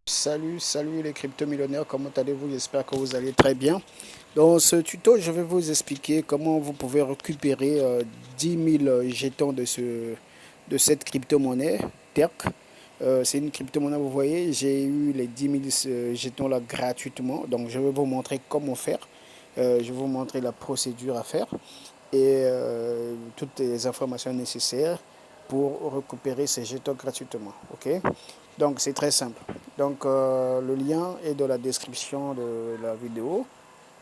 Salut les crypto-millionnaires, comment allez-vous? J'espère que vous allez très bien. Dans ce tuto, je vais vous expliquer comment vous pouvez récupérer 10 000 jetons de cette crypto-monnaie, TERC. C'est une crypto-monnaie, vous voyez, j'ai eu les 10 000 jetons là gratuitement. Donc je vais vous montrer comment faire. Je vais vous montrer la procédure à faire et toutes les informations nécessaires pour récupérer ces jetons gratuitement. Ok? Donc c'est très simple. Donc le lien est dans la description de la vidéo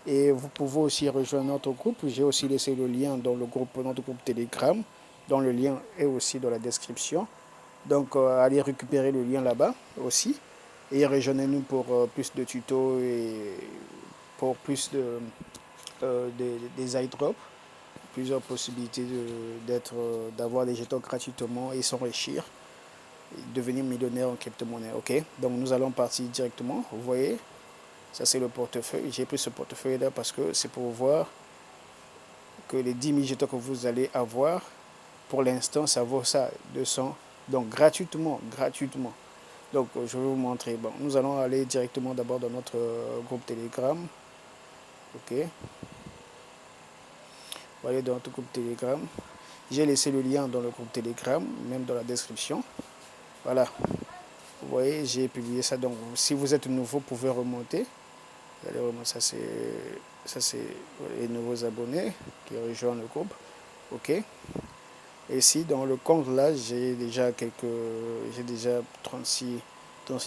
et vous pouvez aussi rejoindre notre groupe. J'ai aussi laissé le lien dans notre groupe Telegram, dont le lien est aussi dans la description. Donc allez récupérer le lien là-bas aussi et rejoignez-nous pour plus de tutos et pour plus des iDrops, plusieurs possibilités d'avoir des jetons gratuitement et s'enrichir, devenir millionnaire en crypto-monnaie. Ok, donc nous allons partir directement. Vous voyez, ça c'est le portefeuille. J'ai pris ce portefeuille là parce que c'est pour voir que les 10 000 jetons que vous allez avoir, pour l'instant, ça vaut ça, 200. Donc gratuitement. Donc je vais vous montrer. Bon, nous allons aller directement d'abord dans notre groupe Telegram. Ok, on va aller dans notre groupe Telegram. J'ai laissé le lien dans le groupe Telegram, même dans la description. Voilà, vous voyez, j'ai publié ça. Donc si vous êtes nouveau, vous pouvez remonter. Ça c'est les nouveaux abonnés qui rejoignent le groupe. Ok. Et ici dans le compte là, j'ai déjà 36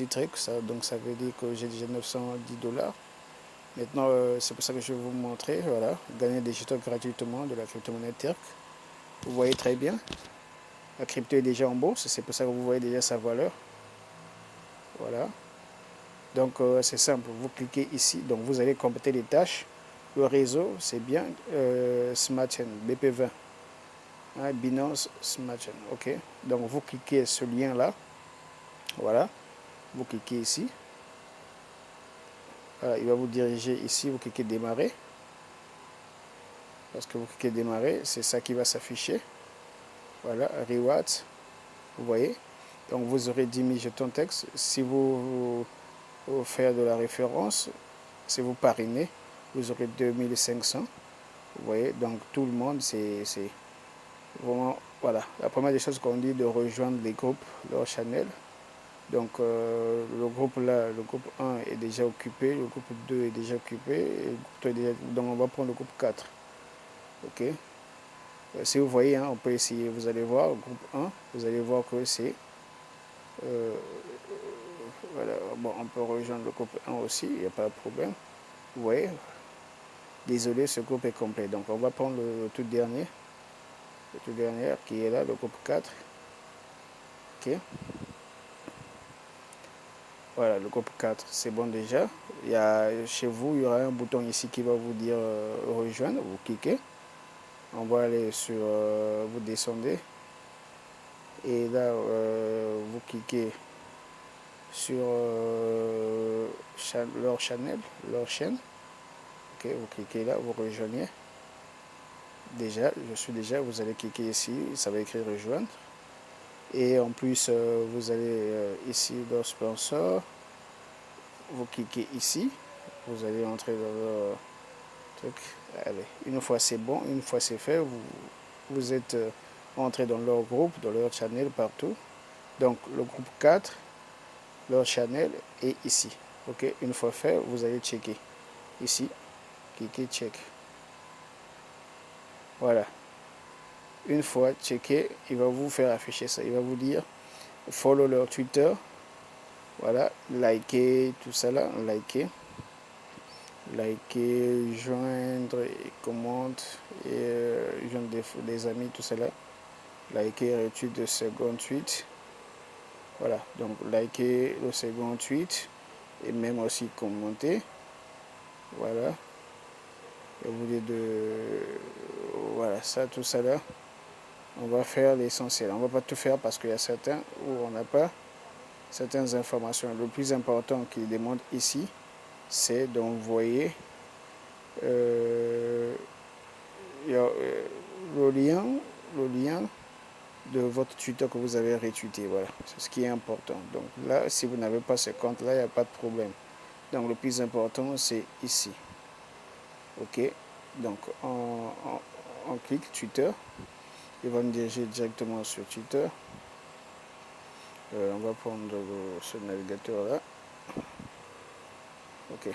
trucs. Donc ça veut dire que j'ai déjà 910 $. Maintenant, c'est pour ça que je vais vous montrer. Voilà, gagner des jetons gratuitement de la crypto-monnaie TERC. Vous voyez très bien. La crypto est déjà en bourse. C'est pour ça que vous voyez déjà sa valeur. Voilà. Donc c'est simple, vous cliquez ici, donc vous allez compléter les tâches. Le réseau, c'est bien Smart Chain, BP20, hein, Binance Smart Chain, ok. Donc vous cliquez ce lien-là, voilà, vous cliquez ici. Voilà, il va vous diriger ici, vous cliquez démarrer. Parce que vous cliquez démarrer, c'est ça qui va s'afficher. Voilà, rewards, vous voyez. Donc vous aurez 10 000 jetons texte. Si vous faites de la référence, si vous parrainez, vous aurez 2500. Vous voyez, donc tout le monde, c'est vraiment, voilà. La première des choses qu'on dit, de rejoindre les groupes, leur channel. Donc le groupe là, le groupe 1 est déjà occupé, le groupe 2 est déjà occupé, et le groupe 3 est déjà, donc on va prendre le groupe 4. Ok. Si vous voyez, hein, on peut essayer, vous allez voir, le groupe 1, vous allez voir que c'est, euh, voilà, bon, on peut rejoindre le groupe 1 aussi, il n'y a pas de problème. Vous voyez, désolé, ce groupe est complet. Donc on va prendre le tout dernier qui est là, le groupe 4. Ok. Voilà, le groupe 4, c'est bon déjà. Chez vous, il y aura un bouton ici qui va vous dire rejoindre. Vous cliquez. On va aller sur, vous descendez. Et là, vous cliquez sur leur channel, leur chaîne. Ok, vous cliquez là, vous rejoignez. Déjà, je suis déjà, vous allez cliquer ici, ça va écrire rejoindre. Et en plus, vous allez ici dans sponsor, vous cliquez ici, vous allez entrer dans le truc. Allez, une fois c'est bon, une fois c'est fait, vous êtes entré dans leur groupe, dans leur channel partout. Donc le groupe 4, leur channel est ici. Ok, une fois fait, vous allez checker ici, cliquez check. Voilà. Une fois checké, il va vous faire afficher ça. Il va vous dire follow leur Twitter. Voilà, liker, tout ça là, liker, joindre, et commente, et joindre des amis, tout ça là. Liker, retweet le second tweet. Voilà, donc liker le second tweet et même aussi commenter. Voilà, et vous dites voilà, ça, tout ça là. On va faire l'essentiel. On va pas tout faire parce qu'il y a certains où on n'a pas certaines informations. Le plus important qu'il demande ici, c'est d'envoyer le lien de votre Twitter que vous avez retweeté. Voilà, c'est ce qui est important. Donc là, si vous n'avez pas ce compte-là, il n'y a pas de problème. Donc le plus important, c'est ici. OK. Donc on clique Twitter. Il va me diriger directement sur Twitter. On va prendre ce navigateur-là. OK.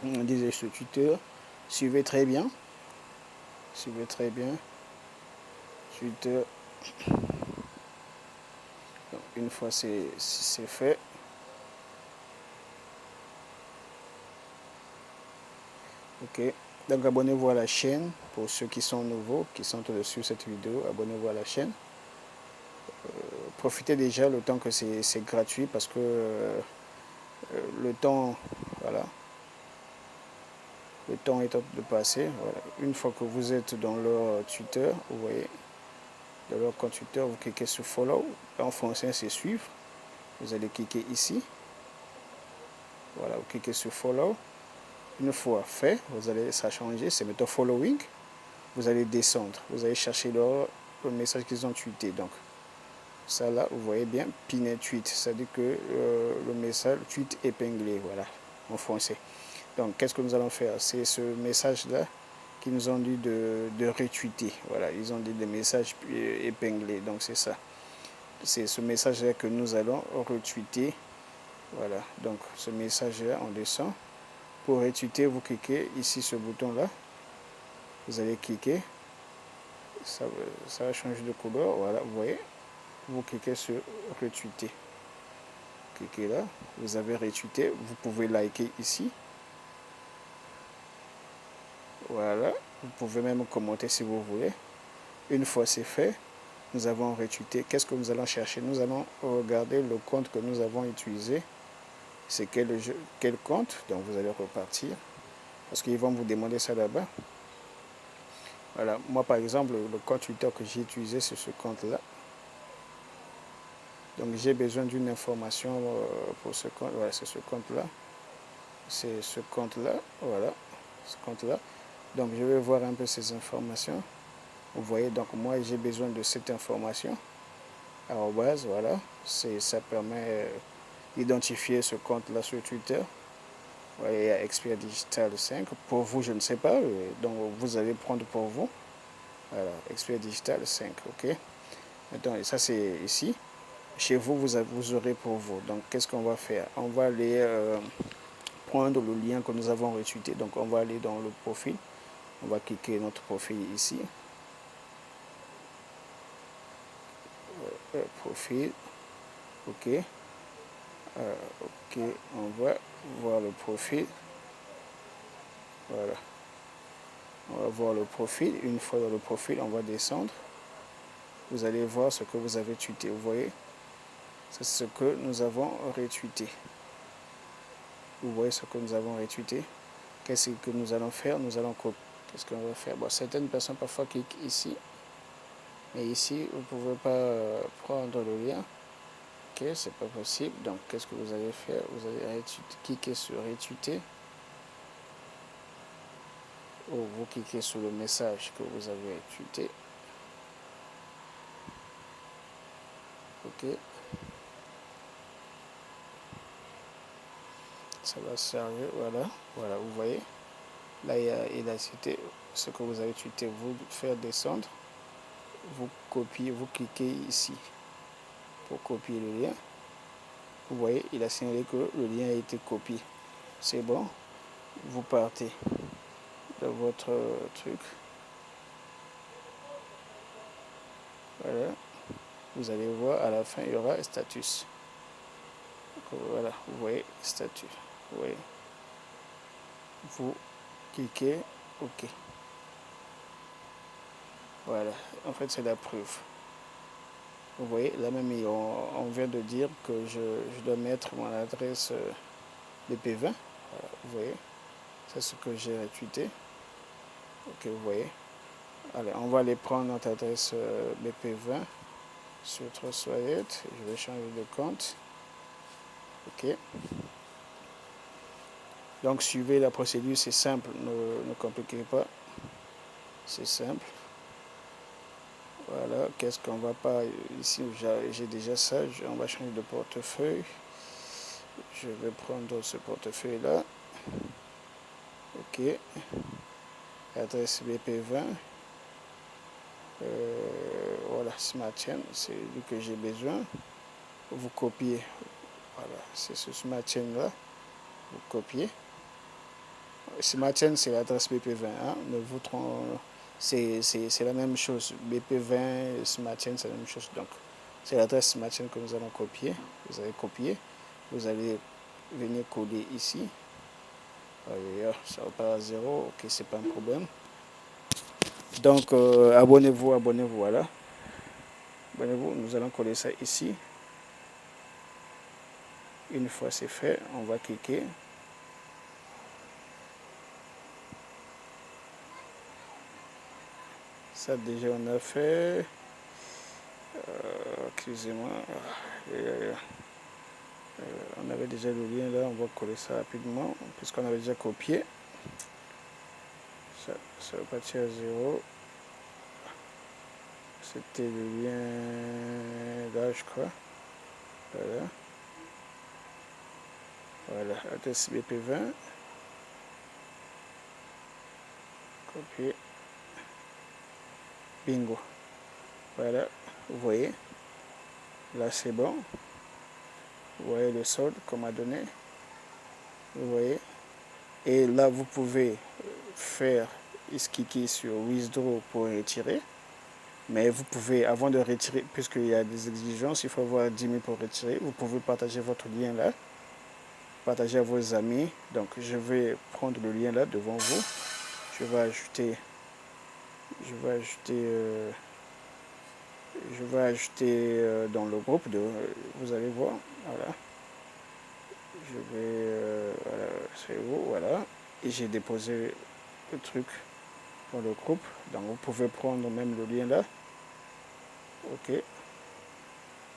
On dirige sur Twitter. Suivez très bien. Suivez très bien. Twitter. Donc, une fois c'est fait. OK. Donc abonnez-vous à la chaîne pour ceux qui sont nouveaux, qui sont dessus cette vidéo. Abonnez-vous à la chaîne. Profitez déjà le temps que c'est gratuit parce que le temps, voilà, le temps est en train de passer. Voilà. Une fois que vous êtes dans leur Twitter, vous voyez, dans leur compte Twitter, vous cliquez sur Follow. En français, c'est suivre. Vous allez cliquer ici. Voilà, vous cliquez sur Follow. Une fois fait, vous allez, ça changer, c'est maintenant Following. Vous allez descendre. Vous allez chercher le message qu'ils ont tweeté. Donc, ça là, vous voyez bien, piné tweet, c'est-à-dire que le message tweet épinglé, voilà, en français. Donc, qu'est-ce que nous allons faire? C'est ce message-là qui nous ont dit de retweeter. Voilà, ils ont dit des messages épinglés, donc c'est ça. C'est ce message-là que nous allons retweeter. Voilà, donc ce message-là, on descend. Pour retweeter, vous cliquez ici ce bouton-là. Vous allez cliquer. Ça va changer de couleur, voilà, vous voyez. Vous cliquez sur retweeter. Cliquez là, vous avez retweeté, vous pouvez liker ici. Voilà, vous pouvez même commenter si vous voulez. Une fois c'est fait, nous avons retweeté. Qu'est-ce que nous allons chercher? Nous allons regarder le compte que nous avons utilisé. C'est quel compte? Donc vous allez repartir. Parce qu'ils vont vous demander ça là-bas. Voilà, moi par exemple, le compte Twitter que j'ai utilisé, c'est ce compte-là. Donc j'ai besoin d'une information pour ce compte. Voilà, c'est ce compte-là. C'est ce compte-là. Voilà, ce compte-là. Donc je vais voir un peu ces informations. Vous voyez, donc moi j'ai besoin de cette information. Arrobase, voilà. Ça permet d'identifier ce compte-là sur Twitter. Vous voyez, il y a Expert Digital 5. Pour vous, je ne sais pas. Donc vous allez prendre pour vous. Voilà, Expert Digital 5. OK. Maintenant, ça c'est ici. Chez vous, vous aurez pour vous. Donc qu'est-ce qu'on va faire? On va aller prendre le lien que nous avons retweeté. Donc on va aller dans le profil. On va cliquer notre profil ici. Profil. OK. OK. On va voir le profil. Voilà. On va voir le profil. Une fois dans le profil, on va descendre. Vous allez voir ce que vous avez tweeté. Vous voyez? C'est ce que nous avons retweeté. Vous voyez ce que nous avons retweeté. Qu'est-ce que nous allons faire? Nous allons copier. Qu'est-ce qu'on va faire? Bon, certaines personnes parfois cliquent ici. Mais ici, vous ne pouvez pas prendre le lien. Ok, c'est pas possible. Donc, qu'est-ce que vous allez faire? Vous allez cliquer sur retweeter. Ou vous cliquez sur le message que vous avez retweeté. Ok. Ça va se servir. Voilà. Voilà, vous voyez. Là, il a cité ce que vous avez tweeté. Vous faire descendre. Vous copiez, vous cliquez ici pour copier le lien. Vous voyez, il a signalé que le lien a été copié. C'est bon. Vous partez de votre truc. Voilà. Vous allez voir, à la fin, il y aura status. Donc, voilà, vous voyez, statut. Vous voyez. Vous cliquez OK. Voilà, en fait, c'est la preuve. Vous voyez, là même, on vient de dire que je dois mettre mon adresse BP20. Voilà, vous voyez, c'est ce que j'ai retweeté. OK, vous voyez. Allez, on va aller prendre notre adresse BP20 sur Trustwallet. Je vais changer de compte. OK. Donc, suivez la procédure, c'est simple, ne compliquez pas. C'est simple. Voilà, qu'est-ce qu'on va pas... Ici, j'ai déjà ça. On va changer de portefeuille. Je vais prendre ce portefeuille-là. OK. Adresse BP20. Voilà, Smart Chain, c'est lui que j'ai besoin. Vous copiez. Voilà, c'est ce Smart Chain-là. Vous copiez. Smart Chain, c'est l'adresse BP20. Hein. Ne vous trompez. C'est la même chose. BP20, Smart Chain, c'est la même chose. Donc, c'est l'adresse Smart Chain que nous allons copier. Vous allez copier. Vous allez venir coller ici. Ça repart à 0. Ok, c'est pas un problème. Donc, abonnez-vous, voilà. Abonnez-vous, nous allons coller ça ici. Une fois c'est fait, on va cliquer. Ça déjà on a fait. Excusez-moi. On avait déjà le lien là, on va coller ça rapidement, puisqu'on avait déjà copié. Ça va partir à 0. C'était le lien là, je crois. Voilà. Voilà, adresse BP20. Copier. Bingo. Voilà, vous voyez. Là, c'est bon. Vous voyez le solde qu'on m'a donné. Vous voyez. Et là, vous pouvez faire cliquer sur Withdraw pour retirer. Mais vous pouvez, avant de retirer, puisqu'il y a des exigences, il faut avoir 10 000 pour retirer. Vous pouvez partager votre lien là. Partager à vos amis. Donc, je vais prendre le lien là devant vous. Je vais ajouter dans le groupe, vous allez voir, voilà, je vais, voilà, c'est vous, voilà, et j'ai déposé le truc dans le groupe, donc vous pouvez prendre même le lien là, ok,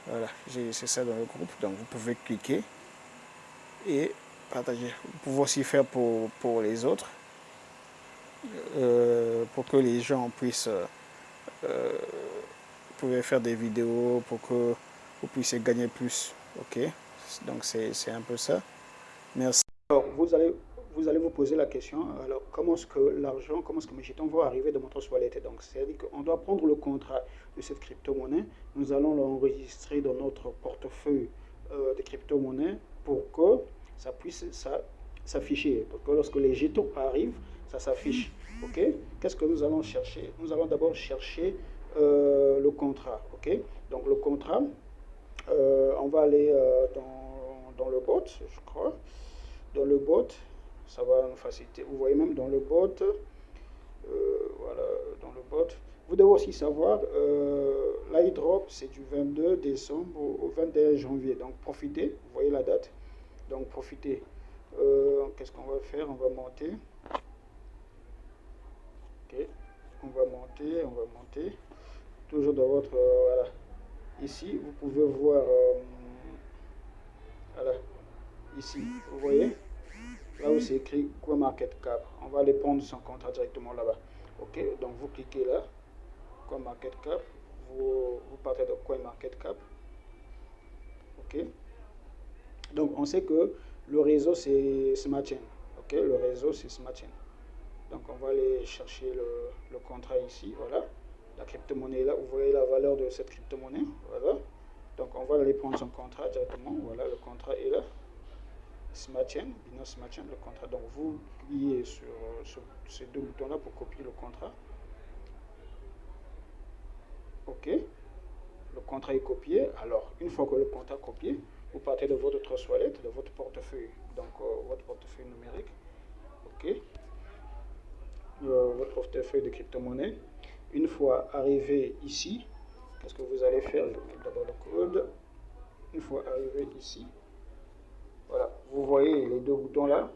voilà, j'ai laissé ça dans le groupe, donc vous pouvez cliquer et partager, vous pouvez aussi faire pour les autres, pour que les gens puissent vous pouvez faire des vidéos pour que vous puissiez gagner plus. Ok, donc c'est un peu ça. Merci. Alors, vous allez vous poser la question, alors comment est-ce que l'argent, comment est-ce que mes jetons vont arriver dans votre wallet? Donc, c'est-à-dire qu'on doit prendre le contrat de cette crypto-monnaie, nous allons l'enregistrer dans notre portefeuille de crypto-monnaie pour que ça puisse s'afficher. Parce que lorsque les jetons arrivent, ça s'affiche. Ok, qu'est-ce que nous allons chercher? Nous allons d'abord chercher le contrat. Ok, donc le contrat, on va aller dans le bot, je crois. Dans le bot, ça va nous faciliter. Vous voyez même dans le bot, voilà, dans le bot. Vous devez aussi savoir, l'iDrop, c'est du 22 décembre au 21 janvier. Donc profitez, vous voyez la date. Donc profitez. Qu'est-ce qu'on va faire? On va monter. Ok, on va monter. Toujours dans votre, voilà. Ici, vous pouvez voir, voilà, ici, vous voyez, là où c'est écrit CoinMarketCap. On va aller prendre son contrat directement là-bas. Ok, donc vous cliquez là, CoinMarketCap, vous partez de CoinMarketCap. Ok, donc on sait que le réseau c'est Smart Chain. Ok, le réseau c'est Smart Chain. Donc on va aller chercher le contrat ici, voilà. La crypto-monnaie est là, vous voyez la valeur de cette crypto-monnaie, voilà. Donc on va aller prendre son contrat directement, voilà, le contrat est là. Smart Chain, Binance Smart Chain, le contrat. Donc vous cliquez sur ces deux boutons-là pour copier le contrat. Ok, le contrat est copié. Alors, une fois que le contrat est copié, vous partez de votre Trust Wallet, de votre portefeuille, donc votre portefeuille numérique. Ok, votre portefeuille de crypto-monnaie. Une fois arrivé ici, qu'est-ce que vous allez faire? D'abord le code. Une fois arrivé ici, voilà, vous voyez les deux boutons là.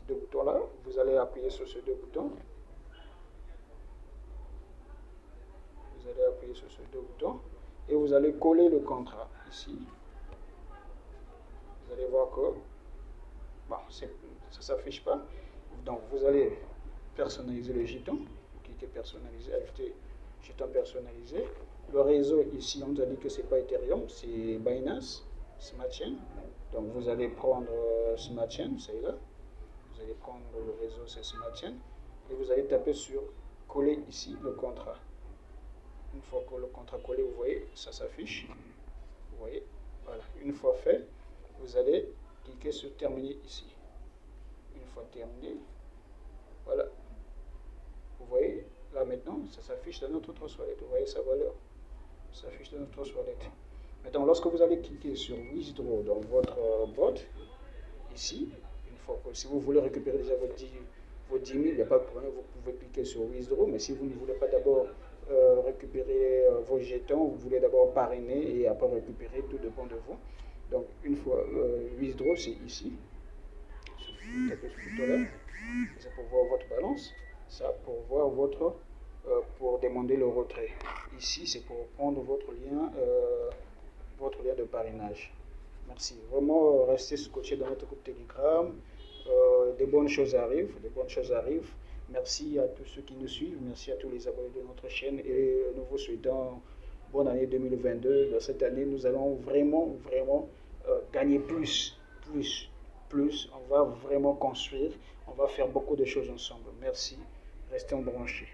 Vous allez appuyer sur ces deux boutons. Vous allez appuyer sur ces deux boutons et vous allez coller le contrat ici. Vous allez voir que bon, ça ne s'affiche pas. Donc vous allez personnaliser le jeton. Vous cliquez personnaliser, ajouter jetons personnalisés. Le réseau ici, on nous a dit que c'est pas Ethereum, c'est Binance Smart Chain. Donc vous allez prendre Smart Chain, c'est là. Vous allez prendre le réseau, c'est Smart Chain. Et vous allez taper sur coller ici le contrat. Une fois que le contrat collé, vous voyez, ça s'affiche. Vous voyez, voilà. Une fois fait, vous allez cliquer sur terminer ici. Une fois terminé, voilà. Vous voyez, là maintenant, ça s'affiche dans notre wallet. Vous voyez sa valeur. Ça s'affiche dans notre wallet. Maintenant, lorsque vous allez cliquer sur Withdraw dans votre bot, ici, une fois que si vous voulez récupérer déjà vos 10 000, il n'y a pas de problème, vous pouvez cliquer sur Withdraw, mais si vous ne voulez pas d'abord récupérer vos jetons, vous voulez d'abord parrainer et après récupérer, tout dépend de vous. Donc, une fois Withdraw, c'est ici. Vous tapez ce bouton-là, c'est pour voir votre balance. Ça, pour voir pour demander le retrait. Ici, c'est pour prendre votre lien de parrainage. Merci. Vraiment, restez scotché dans notre groupe Telegram. Des bonnes choses arrivent. Merci à tous ceux qui nous suivent. Merci à tous les abonnés de notre chaîne. Et nous vous souhaitons bonne année 2022. Dans cette année, nous allons vraiment gagner plus. On va vraiment construire. On va faire beaucoup de choses ensemble. Merci. Restez branchés.